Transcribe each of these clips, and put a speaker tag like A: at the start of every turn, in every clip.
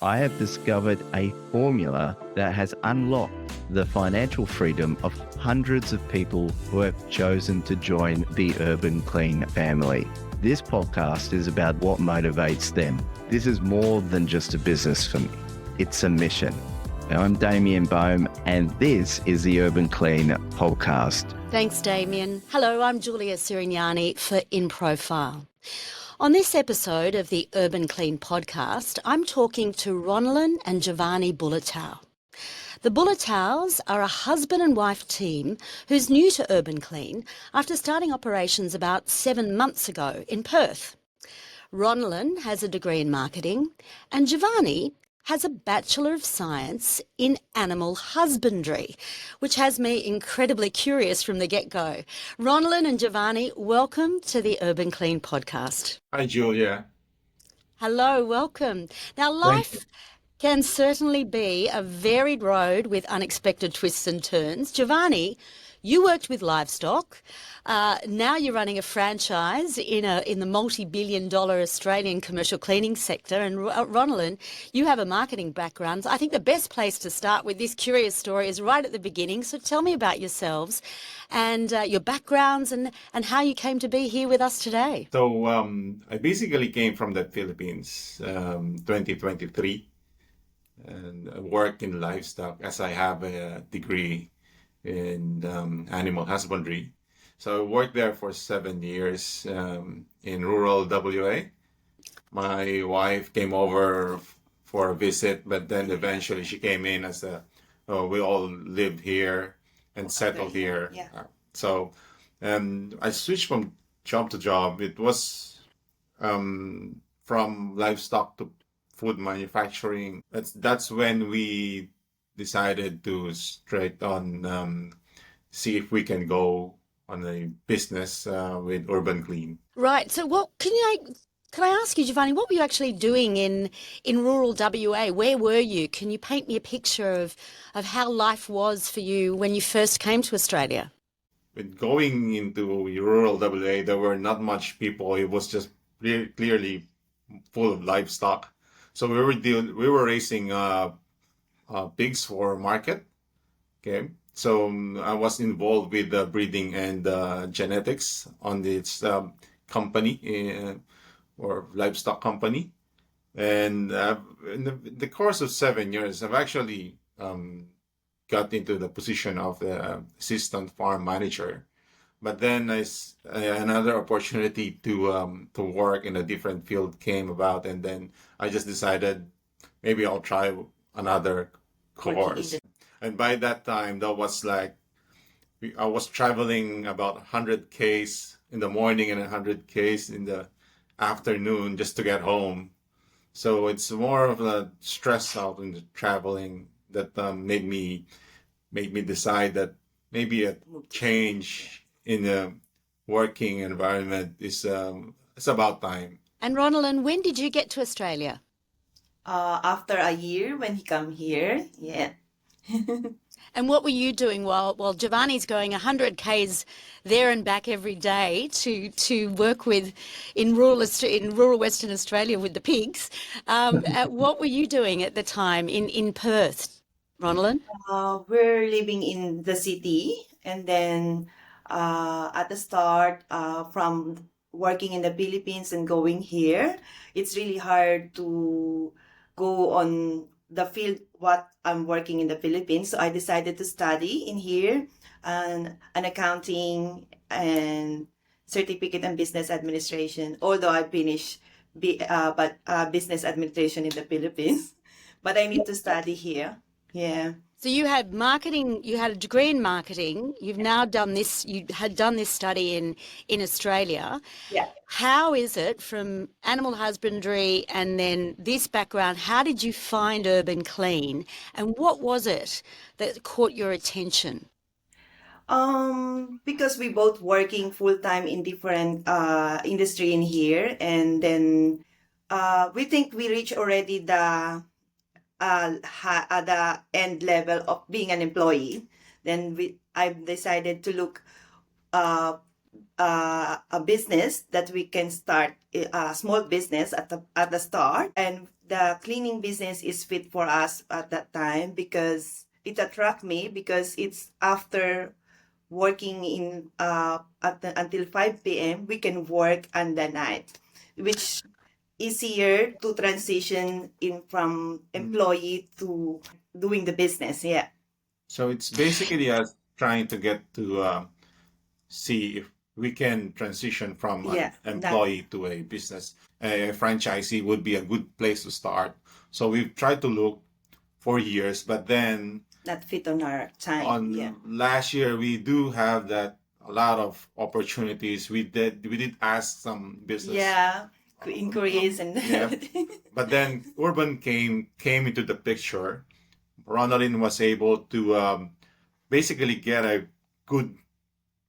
A: I have discovered a formula that has unlocked the financial freedom of hundreds of people who have chosen to join the Urban Clean family. This podcast is about what motivates them. This is more than just a business for me. It's a mission. I'm Damien Bohm, and this is the Urban Clean podcast.
B: Thanks, Damien. Hello, I'm Julia Sirignani for In Profile. On this episode of the Urban Clean podcast, I'm talking to Ronalyn and Giovanni Bulletow. The Bulletows are a husband and wife team who's new to Urban Clean after starting operations about 7 months ago in Perth. Ronalyn has a degree in marketing and Giovanni has a Bachelor of Science in Animal Husbandry, which has me incredibly curious from the get-go. Ronalyn and Giovanni, welcome to the Urban Clean podcast.
C: Hi, Julia.
B: Hello, welcome. Now, life can certainly be a varied road with unexpected twists and turns. Giovanni, you worked with Livestock. Now you're running a franchise in the multi-billion-dollar Australian commercial cleaning sector. And Ronalyn, you have a marketing background. I think the best place to start with this curious story is right at the beginning. So tell me about yourselves and your backgrounds and how you came to be here with us today.
C: So I basically came from the Philippines, 2023, and I work in livestock as I have a degree in animal husbandry. So I worked there for 7 years in rural WA. My wife came over for a visit, but then eventually she came in as we all lived here and settled here.
D: Yeah.
C: So I switched from job to job. It was from livestock to food manufacturing. That's when we decided to straight on see if we can go on a business with Urban Clean.
B: Right. So what can I ask you, Giovanni, what were you actually doing in rural WA? Where were you? Can you paint me a picture of how life was for you when you first came to Australia?
C: With going into rural WA, there were not much people. It was just clearly full of livestock. So we were raising pigs for market. Okay. So I was involved with the breeding and genetics on this company or livestock company. And in the course of 7 years, I've actually got into the position of the assistant farm manager. But then another opportunity to work in a different field came about, and then I just decided maybe I'll try another course. And by that time, that was like, I was traveling about 100 Ks in the morning and 100 Ks in the afternoon just to get home. So it's more of a stress out in the traveling that made me decide that maybe a change in the working environment is it's about time.
B: And Ronalyn, when did you get to Australia?
D: After a year when he come here, yeah.
B: And what were you doing while Giovanni's going 100 Ks there and back every day to work with in rural Western Australia with the pigs? What were you doing at the time in Perth, Ronalyn?
D: We're living in the city, and then at the start, from working in the Philippines and going here, it's really hard to go on the field what I'm working in the Philippines. So I decided to study in here an accounting and certificate in business administration, although I finished business administration in the Philippines. But I need to study here. Yeah.
B: So you had marketing, you had a degree in marketing, you've now done this, you had done this study in Australia.
D: Yeah.
B: How is it from animal husbandry and then this background, how did you find Urban Clean and what was it that caught your attention?
D: Because we both working full time in different industry in here, and then we think we reach already the end level of being an employee. Then I've decided to look a business that we can start a small business at the start, and the cleaning business is fit for us at that time because it attract me because it's after working in until 5 p.m. we can work on the night, which easier to transition in from employee to doing the business. Yeah.
C: So it's basically us trying to get to see if we can transition from an
D: Yeah. Not
C: employee to a business. A franchisee would be a good place to start. So we've tried to look for years, but then
D: not fit on our time.
C: on
D: Yeah.
C: last year we do have that a lot of opportunities. We did ask some business.
D: Yeah. Inquiries and
C: Yeah.
D: everything.
C: But then Urban came into the picture. Ronalyn was able to basically get a good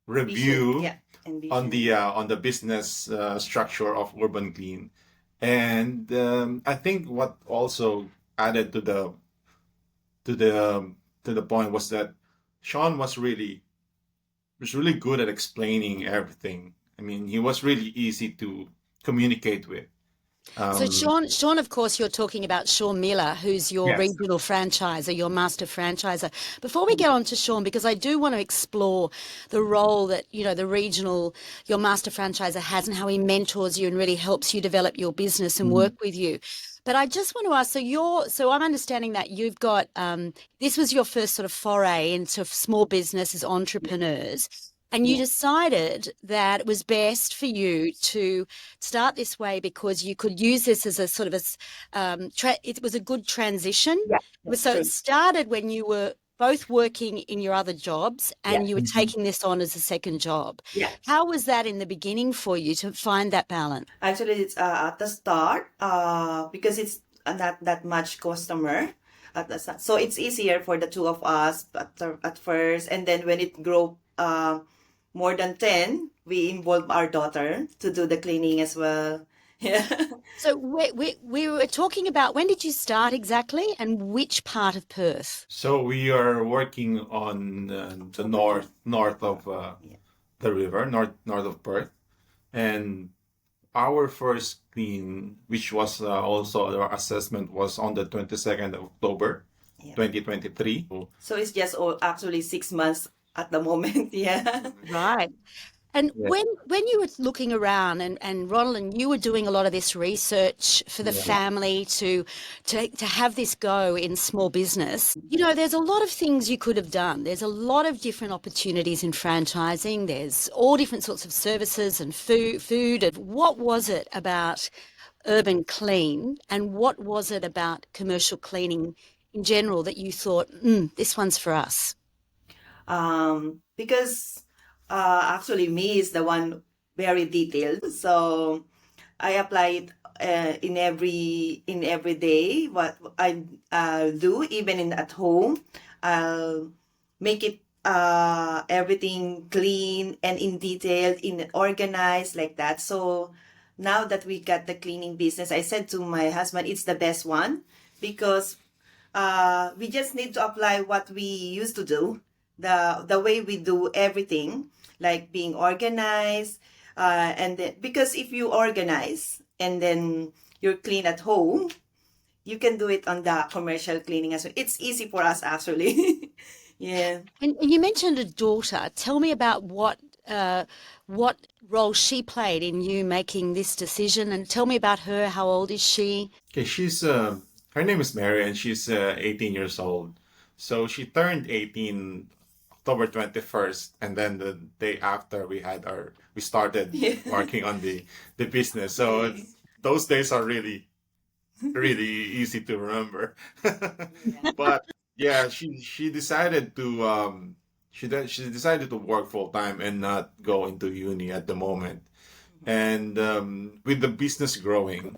C: review
D: Yeah. And
C: on the business structure of Urban Clean, and I think what also added to the to the point was that Sean was really good at explaining everything. I mean, he was really easy to communicate with.
B: So Sean, of course, you're talking about Sean Millar, who's your
C: Yes.
B: regional franchiser, your master franchiser. Before we get on to Sean, because I do want to explore the role that, your master franchiser has and how he mentors you and really helps you develop your business and work with you. But I just want to ask, so I'm understanding that you've got, this was your first sort of foray into small business as entrepreneurs. And you decided that it was best for you to start this way because you could use this as a sort of it was a good transition.
D: Yeah.
B: So
D: True.
B: it started when you were both working in your other jobs and you were taking this on as a second job.
D: Yeah.
B: How was that in the beginning for you to find that balance?
D: Actually, it's at the start because it's not that much customer at the start. So it's easier for the two of us at first. And then when it grew more than 10, we involve our daughter to do the cleaning as well. Yeah.
B: So we were talking about, when did you start exactly and which part of Perth?
C: So we are working on the north of the river, north of Perth, and our first clean, which was also our assessment, was on the 22nd of October,
D: Yeah.
C: 2023.
D: So it's just actually 6 months at the moment. Yeah.
B: Right. And
C: Yeah.
B: when you were looking around and Ronalyn, you were doing a lot of this research for the family to have this go in small business. There's a lot of things you could have done. There's a lot of different opportunities in franchising. There's all different sorts of services and food. And what was it about Urban Clean and what was it about commercial cleaning in general that you thought, this one's for us?
D: Because actually me is the one very detailed. So I apply it in every day. What I do, even at home, I'll make it everything clean and in detail, in organized like that. So now that we got the cleaning business, I said to my husband, it's the best one because we just need to apply what we used to do, the way we do everything, like being organized, and then, because if you organize and then you're clean at home, you can do it on the commercial cleaning as well. It's easy for us actually. Yeah.
B: And you mentioned a daughter. Tell me about what role she played in you making this decision, and tell me about her. How old is she?
C: Okay, her name is Mary, and she's 18 years old. So she turned 18 October 21st, and then the day after we started working on the business. So those days are really easy to remember. But yeah, she decided to she decided to work full time and not go into uni at the moment. And with the business growing,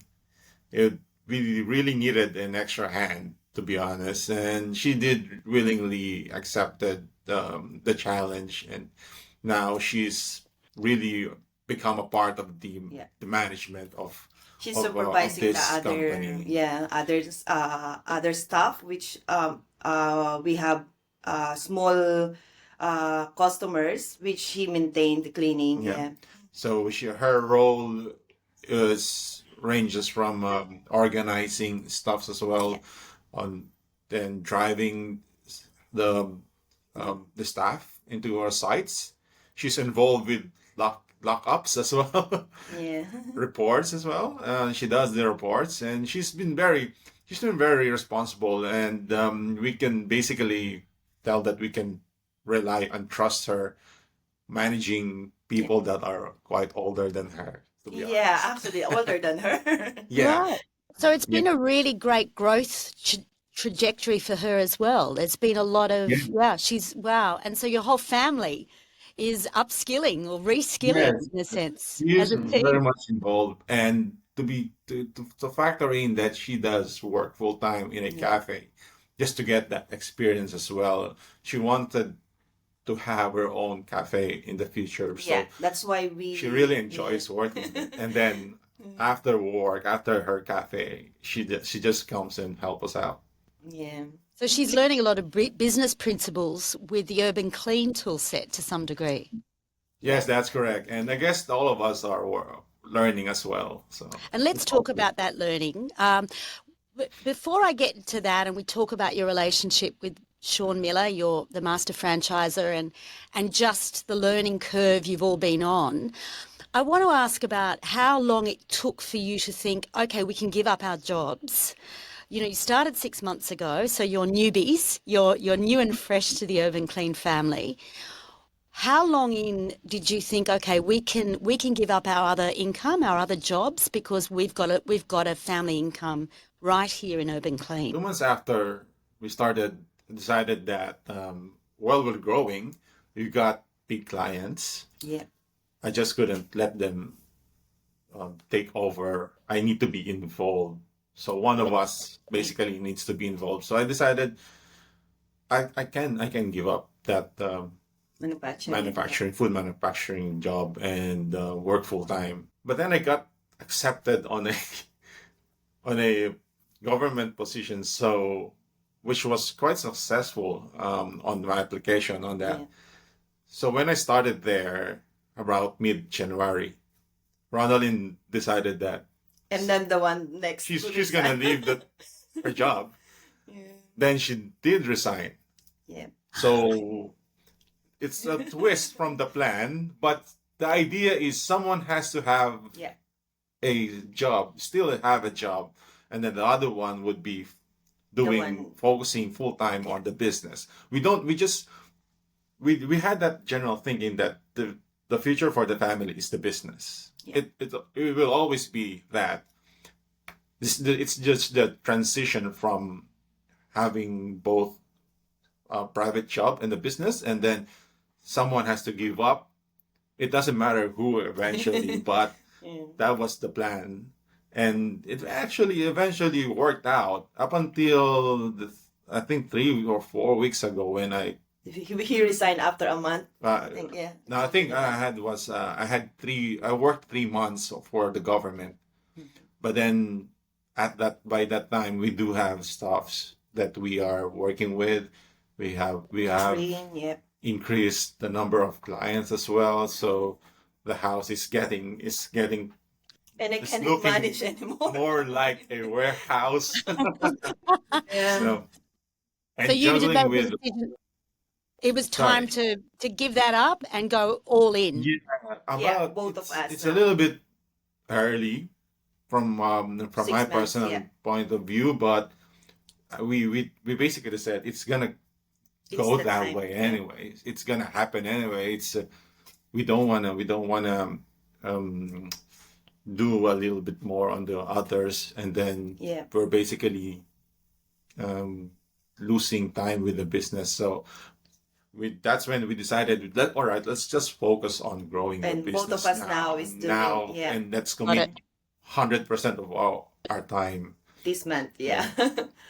C: we really needed an extra hand, to be honest. And she did willingly accepted the challenge, and now she's really become a part of the management of
D: She's
C: of
D: supervising
C: this
D: the
C: company.
D: other staff, which we have small customers, which he maintained the cleaning.
C: Yeah.
D: Yeah.
C: So her role ranges from organizing stuffs as well,
D: Yeah.
C: on then driving the the staff into our sites. She's involved with lockups as well,
D: Yeah.
C: reports as well. She does the reports, and she's been very responsible, and we can basically tell that we can rely and trust her managing people that are quite older than her, to be
D: Yeah,
C: honest.
D: actually older than her.
C: Yeah.
B: Right. So it's
C: Yeah.
B: been a really great growth trajectory for her as well. There's been a lot
C: Yeah.
B: of, yeah, wow. And so your whole family is upskilling or reskilling
C: Yes.
B: in a sense
C: She
B: as
C: is
B: a
C: very
B: team.
C: much involved, and to factor in that she does work full time in a
D: Yeah.
C: cafe, just to get that experience as well. She wanted to have her own cafe in the future,
D: Yeah,
C: so
D: that's why
C: she really
D: yeah.
C: enjoys working. And then after work, after her cafe, she just comes and help us out.
D: Yeah.
B: So she's learning a lot of business principles with the Urban Clean tool set to some degree.
C: Yes, that's correct. And I guess all of us are learning as well. So
B: And let's talk about that learning. Before I get to that and we talk about your relationship with Sean Millar, you're the master franchiser, and just the learning curve you've all been on, I want to ask about how long it took for you to think, okay, we can give up our jobs. You know, you started 6 months ago, so you're newbies, you're new and fresh to the Urban Clean family. How long in did you think, okay, we can give up our other income, our other jobs, because we've got a family income right here in Urban
C: 2
B: Clean?
C: months after we decided that while we're growing, we got big clients.
D: Yeah.
C: I just couldn't let them take over. I need to be involved. So one of us basically needs to be involved. So I decided I can give up that
D: Manufacturing.
C: food manufacturing job, and work full time. But then I got accepted on a on a government position, so which was quite successful on my application on that.
D: Yeah.
C: So when I started there about mid-January, Ronalyn decided that
D: And then the one next
C: she's gonna leave her job.
D: Yeah.
C: Then she did resign.
D: Yeah.
C: So it's a twist from the plan, but the idea is someone has to have
D: Yeah.
C: a job, still have a job, and then the other one would be
D: one-
C: focusing full time on the business. We had that general thinking that the future for the family is the business.
D: Yeah.
C: It will always be that. It's just the transition from having both a private job and the business, and then someone has to give up. It doesn't matter who eventually, but
D: Yeah.
C: that was the plan. And it actually eventually worked out up until I think 3 or 4 weeks ago when
D: He resigned after a month.
C: uh,
D: I think. Yeah.
C: no, I think I worked 3 months for the government, but then by that time we do have staffs that we are working with. We have
D: Yeah.
C: increased the number of clients as well, so the house is getting
D: And I
C: It's
D: can't
C: looking
D: manage anymore.
C: more like a warehouse.
D: Yeah.
C: So, and
B: So you
C: juggling
B: developed the
C: with
B: decision. It was
C: sorry.
B: time to give that up and go all in.
D: Yeah, both of us
C: It's a
D: now.
C: little bit early from my
D: 6 months,
C: personal
D: yeah.
C: point of view, but we basically said it's gonna
D: It's
C: go
D: the
C: that
D: time,
C: way
D: yeah.
C: anyway. It's gonna happen anyway. It's we don't wanna um, do a little bit more on the others, and then
D: Yeah.
C: we're basically losing time with the business. So that's when we decided that all right, let's just focus on growing the
D: And
C: business
D: both of us now is doing, yeah.
C: and that's
B: Got
C: commit
B: it.
C: 100% of our time.
D: This month. Yeah.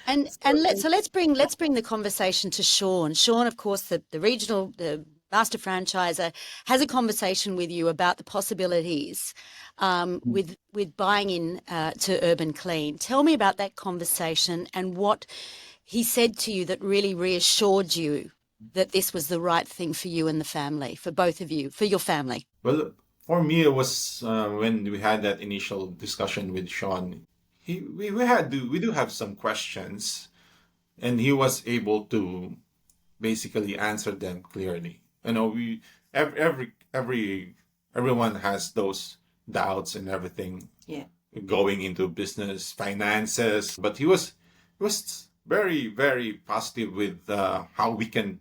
B: And let's bring the conversation to Sean. Sean, of course, the master franchiser, has a conversation with you about the possibilities with buying in to Urban Clean. Tell me about that conversation and what he said to you that really reassured you that this was the right thing for you and the family, for both of you, for your family?
C: Well, for me, it was when we had that initial discussion with Sean. We do have some questions, and he was able to basically answer them clearly. You know, we everyone has those doubts and everything
D: Yeah.
C: going into business, finances, but he was very very positive with how we can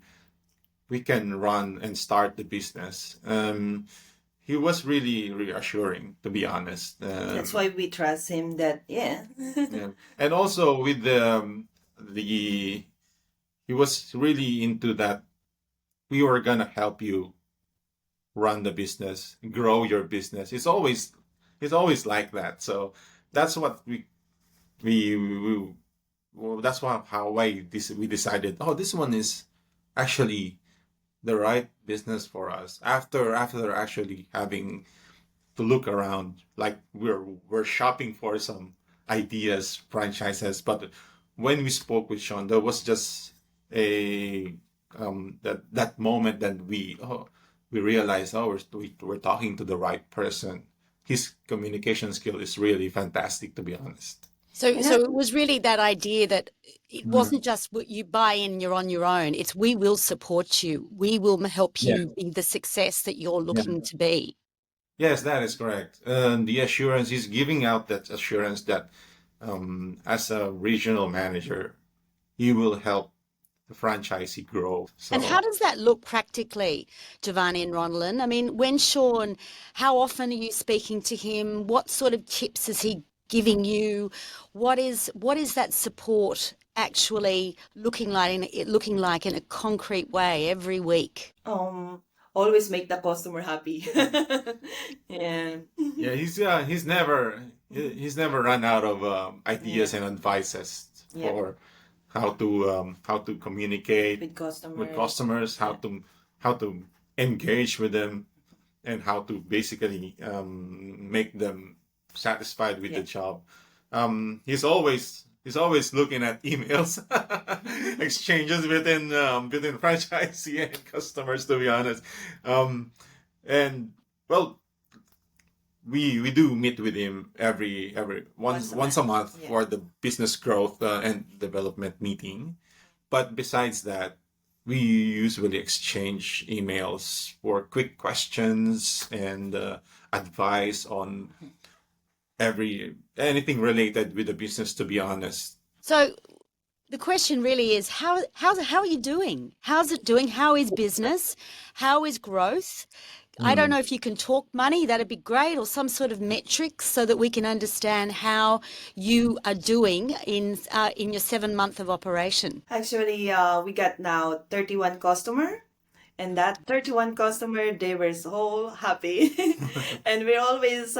C: run and start the business. He was really reassuring, to be honest.
D: That's why we trust him that, yeah.
C: Yeah. And also with the he was really into that we were gonna help you run the business, grow your business. It's always like that. So that's what we well, that's why we decided, oh, this one is actually the right business for us. After actually having to look around, like we're shopping for some ideas, franchises. But when we spoke with Sean, there was just a that moment that we realized, oh, we're talking to the right person. His communication skill is really fantastic, to be honest.
B: So it was really that idea that it wasn't just what you buy in, you're on your own. It's we will support you. We will help
C: Yeah.
B: you be the success that you're
C: Yeah.
B: looking to be.
C: Yes, that is correct. And the assurance, he's giving out that assurance that as a regional manager, he will help the franchisee grow.
B: And
C: So
B: how does that look practically, Giovanni and Ronalyn? I mean, when Sean, how often are you speaking to him? What sort of tips is he giving you? What is that support actually looking like in a concrete way every week?
D: Always make the customer happy. Yeah.
C: yeah, he's never run out of ideas and advices
D: Yeah.
C: for how to communicate
D: With
C: with
D: customers.
C: customers, how to engage with them, and how to basically make them satisfied with the
D: Yeah.
C: job. He's always looking at emails, exchanges between franchisee and customers. To be honest, and well, we do meet with him every once a month
D: Yeah.
C: for the business growth and development meeting. But besides that, we usually exchange emails for quick questions and advice on anything related with the business, to be honest.
B: So the question really is how are you doing? How's it doing? How is business? How is growth? I don't know if you can talk money, that'd be great, or some sort of metrics so that we can understand how you are doing in your 7 month of operation.
D: Actually, we got now 31 customer, and that 31 customer, they were so happy. And we're always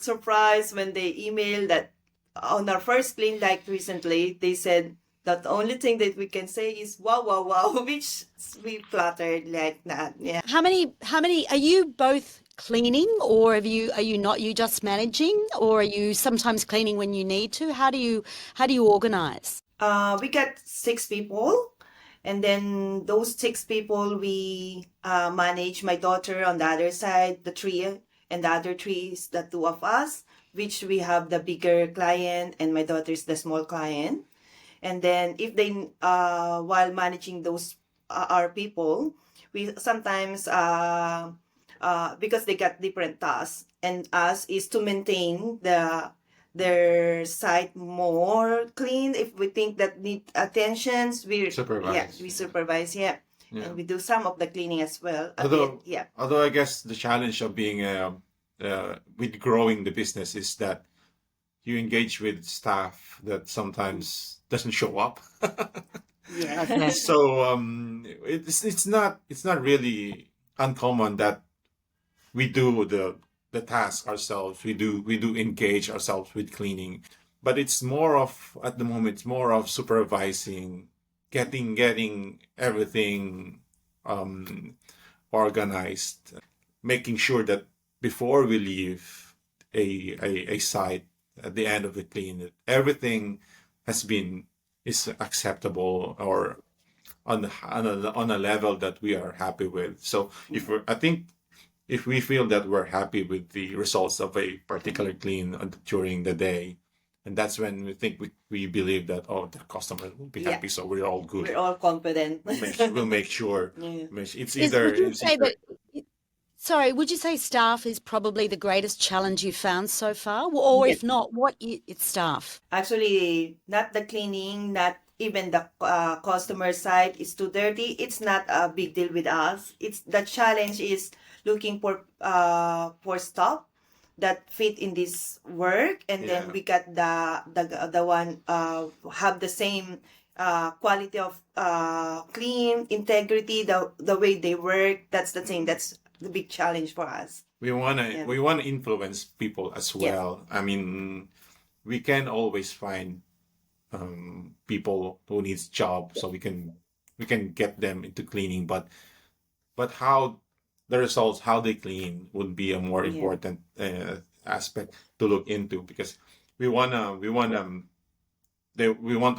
D: surprised when they email that on our first clean, like recently, they said that the only thing that we can say is wow, wow, wow, which we flattered like that. Yeah.
B: How many are you both cleaning, or are you not, you just managing, or are you sometimes cleaning when you need to? How do you organize?
D: We got 6 people, and then those 6 people we manage. My daughter on the other side, the 3, and the other 3 is the 2 of us, which we have the bigger client, and my daughter is the small client. And then if they while managing those our people, we sometimes because they got different tasks, and us is to maintain their site more clean. If we think that need attentions, we
C: Supervise.
D: we supervise,
C: Yeah.
D: and we do some of the cleaning as well.
C: Although I guess the challenge of being with growing the business is that you engage with staff that sometimes doesn't show up.
D: Yeah.
B: Okay.
C: So it's not really uncommon that we do the task ourselves. We do engage ourselves with cleaning, but it's more of, at the moment, it's more of supervising, getting everything organized, making sure that before we leave a site at the end of the clean, that everything is acceptable, or on a level that we are happy with. So I think if we feel that we're happy with the results of a particular clean during the day, and that's when we believe that, oh, the customer will be happy, so we're all good.
D: We're all confident.
C: We'll make sure.
D: Yeah.
C: It's
B: Is,
C: either
B: would you
C: it's
B: say
C: either
B: that? Sorry, would you say staff is probably the greatest challenge you've found so far? Or if not, it's staff?
D: Actually, not the cleaning, not even the customer side is too dirty. It's not a big deal with us. It's the challenge is looking for stuff that fit in this work, and then
C: Yeah.
D: we got the one have the same quality of clean integrity, the way they work. That's the thing. That's the big challenge for us. Yeah.
C: we wanna influence people as
D: Yes.
C: well. I mean, we can always find people who needs job, so we can get them into cleaning, but how the results, how they clean, would be a more
D: Yeah.
C: important aspect to look into, because we want to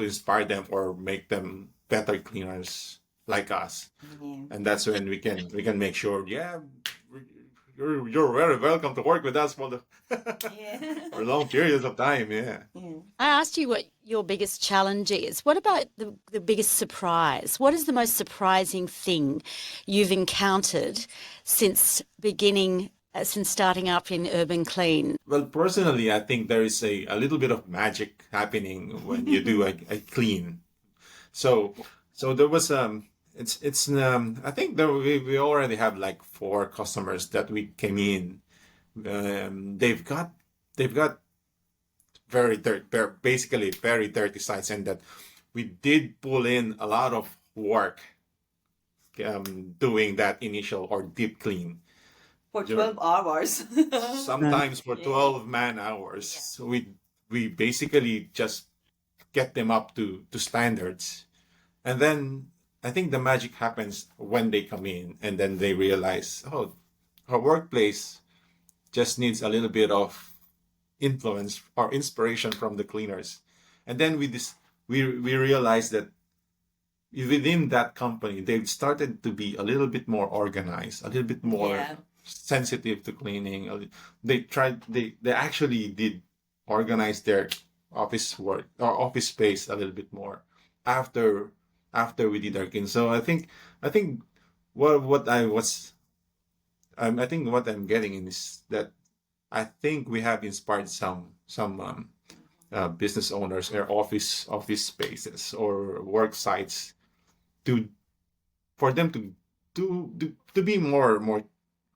C: inspire them or make them better cleaners like us,
D: Yeah.
C: and that's when we can make sure, yeah, you're very welcome to work with us for
D: Yeah.
C: for long periods of time. Yeah.
D: Yeah.
B: I asked you what your biggest challenge is. What about the biggest surprise? What is the most surprising thing you've encountered since starting up in Urban Clean?
C: Well, personally, I think there is a little bit of magic happening when you do a clean. So there was it's I think there we already have like 4 customers that we came in. They've got basically very dirty sites, and that we did pull in a lot of work doing that initial or deep clean.
D: For
C: You're-
D: 12 hours.
C: Sometimes for
D: Yeah.
C: 12 man hours. So we basically just get them up to standards. And then I think the magic happens when they come in, and then they realize, oh, our workplace just needs a little bit of influence or inspiration from the cleaners. And then we realize that within that company, they've started to be a little bit more organized, a little bit more
D: Yeah.
C: sensitive to cleaning. They actually did organize their office work or office space a little bit more after we did our clean. So I think what I was I think what I'm getting in is that I think we have inspired some business owners or office spaces or work sites to for them to be more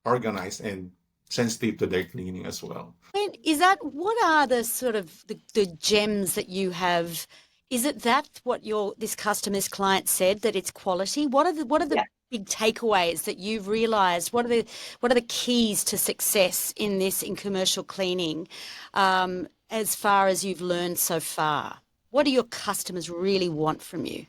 C: organized and sensitive to their cleaning as well.
B: And what are the sort of the gems that you have? Is it that what this customer's client said, that it's quality? What are the
D: Yeah.
B: big takeaways that you've realized? What are the keys to success in commercial cleaning, as far as you've learned so far? What do your customers really want from you?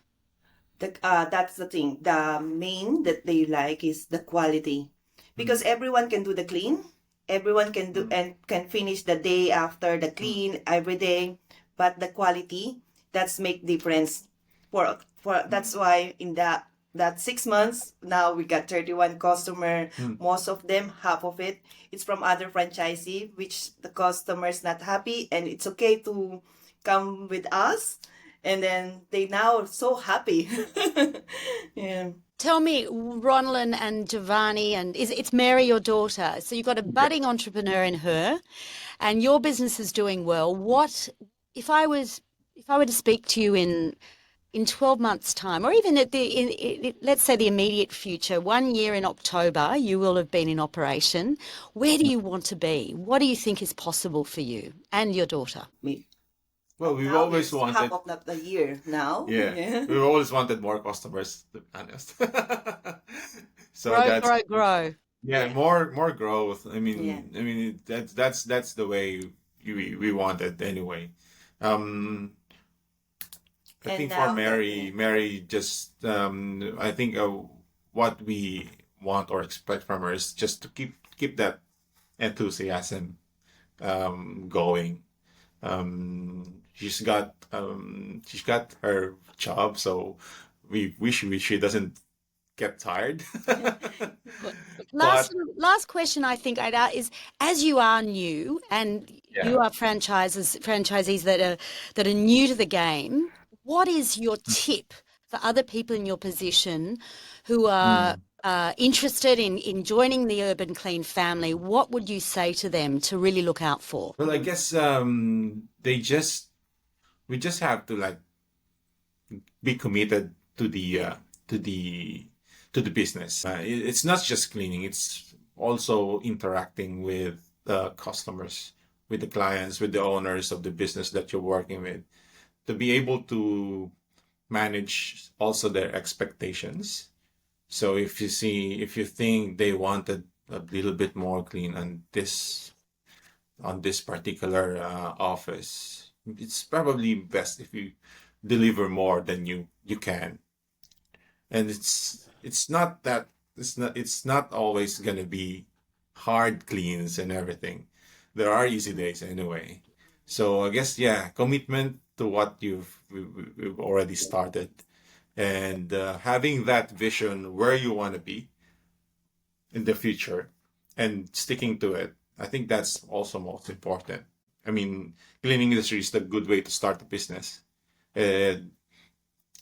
D: That's the thing. The main that they like is the quality, because everyone can do the clean, everyone can do and can finish the day after the clean every day, but the quality, that's make difference. For That's why in that 6 months now we got 31 customer. Most of them, half of it, it's from other franchisee, which the customer's not happy, and it's okay to come with us, and then they now so happy. Yeah.
B: Tell me, Ronalyn and Giovanni, and it's Mary, your daughter. So you've got a budding entrepreneur in her, and your business is doing well. What if I were to speak to you in 12 months' time, or even let's say the immediate future, 1 year in October, you will have been in operation. Where do you want to be? What do you think is possible for you and your daughter?
C: Well, we've
D: Now
C: always
D: it's
C: wanted.
D: half of the year now.
C: Yeah, we've always wanted more customers, to be honest. So
B: Grow.
C: more growth. I mean,
D: Yeah.
C: that's the way we want it anyway. Um, I
D: And
C: think
D: now
C: for
D: that-
C: Mary just I think what we want or expect from her is just to keep that enthusiasm going. She's got her job, so we wish she doesn't get tired.
B: Last
C: But
B: last question I think I'd ask is, as you are new and you
C: yeah.
B: are franchisees that are new to the game, what is your tip for other people in your position who are
C: Mm.
B: interested in joining the Urban Clean family? What would you say to them to really look out for?
C: Well, I guess we just have to like be committed to to the the business. It's not just cleaning; it's also interacting with the customers, with the clients, with the owners of the business that you're working with, to be able to manage also their expectations. So if you think they wanted a little bit more clean on this particular office, it's probably best if you deliver more than you can. And it's not that it's not always gonna be hard cleans and everything. There are easy days anyway. So I guess yeah, commitment to what we've already started, and having that vision where you want to be in the future and sticking to it. I think that's also most important. I mean, cleaning industry is the good way to start a business. Uh,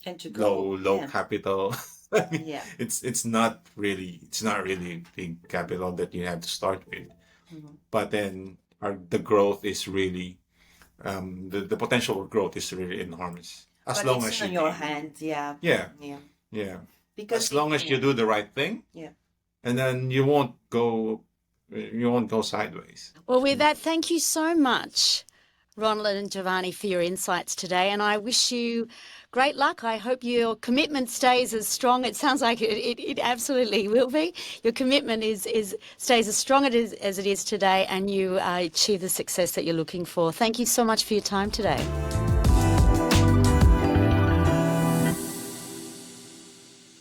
D: And to go.
C: low
D: Yeah.
C: capital. I mean,
D: Yeah.
C: it's not really big capital that you have to start with.
D: Mhm.
C: But then the growth is really the potential for growth is really enormous. As
D: But
C: long
D: it's
C: as
D: in your hands. Yeah.
C: yeah,
D: Yeah.
C: yeah.
D: Because
C: As long as you do the right thing,
D: yeah.
C: and then you won't go sideways.
B: Well, with that, thank you so much, Ronalyn and Giovanni, for your insights today. And I wish you great luck. I hope your commitment stays as strong. It sounds like it absolutely will be. Your commitment stays as strong as it is today, and you achieve the success that you're looking for. Thank you so much for your time today.